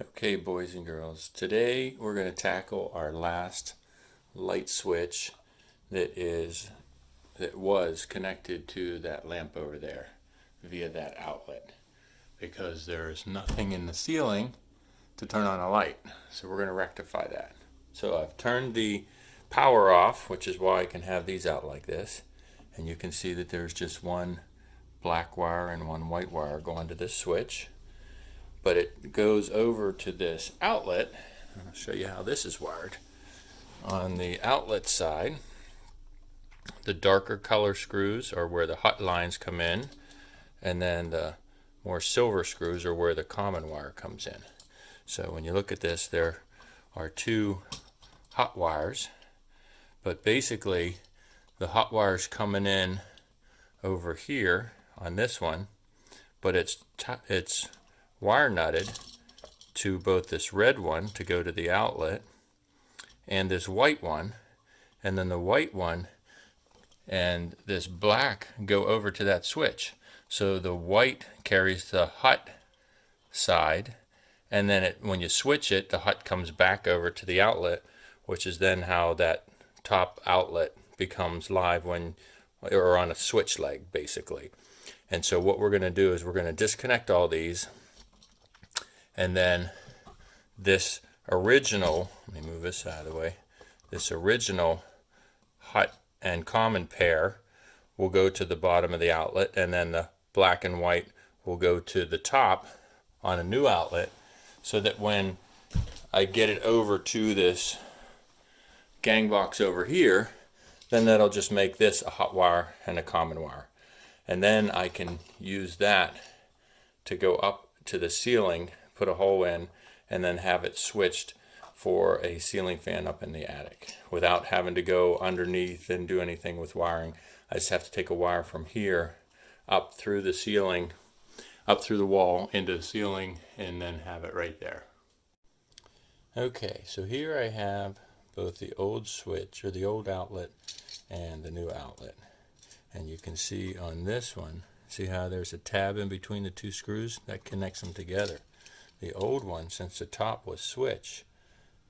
Okay, boys and girls, today we're going to tackle our last light switch that was connected to that lamp over there via that outlet, because there is nothing in the ceiling to turn on a light. So we're going to rectify that. So I've turned the power off, which is why I can have these out like this, and you can see that there's just one black wire and one white wire going to this switch. But it goes over to this outlet. I'll show you how this is wired. On the outlet side, the darker color screws are where the hot lines come in, and then the more silver screws are where the common wire comes in. So when you look at this, there are two hot wires, but basically the hot wire's coming in over here on this one, but it's wire nutted to both this red one to go to the outlet and this white one, and then the white one and this black go over to that switch. So the white carries the hot side, and then when you switch it, the hot comes back over to the outlet, which is then how that top outlet becomes live or on a switch leg basically. And so what we're going to do is we're going to disconnect all these, and then this original, let me move this out of the way, this original hot and common pair will go to the bottom of the outlet, and then the black and white will go to the top on a new outlet, so that when I get it over to this gang box over here, then that'll just make this a hot wire and a common wire. And then I can use that to go up to the ceiling, put a hole in, and then have it switched for a ceiling fan up in the attic without having to go underneath and do anything with wiring. I just have to take a wire from here up through the ceiling, up through the wall into the ceiling, and then have it right there. Okay, so here I have both the old switch, or the old outlet, and the new outlet. And you can see on this one, see how there's a tab in between the two screws? That connects them together. The old one, since the top was switch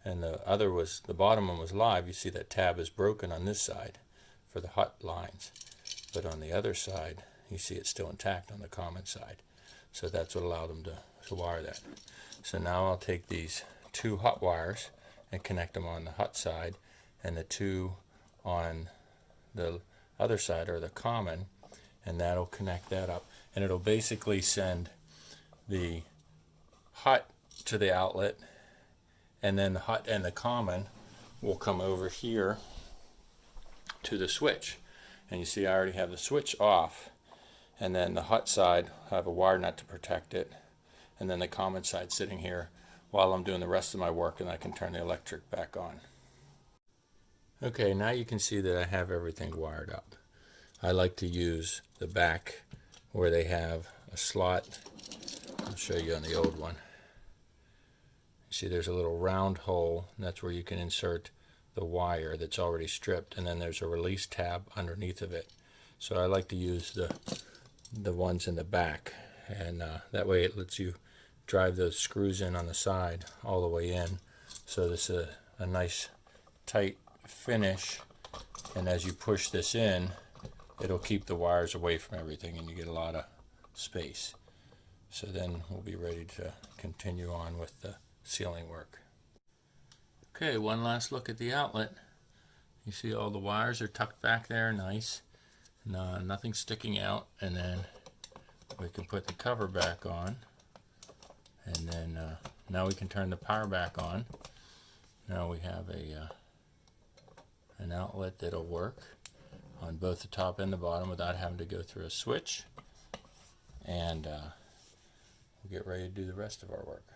and the bottom one was live, you see that tab is broken on this side for the hot lines. But on the other side, you see it's still intact on the common side. So that's what allowed them to wire that. So now I'll take these two hot wires and connect them on the hot side, and the two on the other side are the common, and that'll connect that up, and it'll basically send the hot to the outlet, and then the hot and the common will come over here to the switch. And you see I already have the switch off, and then the hot side I have a wire nut to protect it, and then the common side sitting here while I'm doing the rest of my work, and I can turn the electric back on. Okay, now you can see that I have everything wired up. I like to use the back where they have a slot. I'll show you on the old one. You see there's a little round hole, and that's where you can insert the wire that's already stripped, and then there's a release tab underneath of it. So I like to use the ones in the back, and that way it lets you drive those screws in on the side all the way in. So this is a nice tight finish, and as you push this in, it'll keep the wires away from everything, and you get a lot of space. So then we'll be ready to continue on with the ceiling work. Okay, one last look at the outlet. You see all the wires are tucked back there, nice. Nothing sticking out, and then we can put the cover back on, and then now we can turn the power back on. Now we have an outlet that'll work on both the top and the bottom without having to go through a switch, and we'll get ready to do the rest of our work.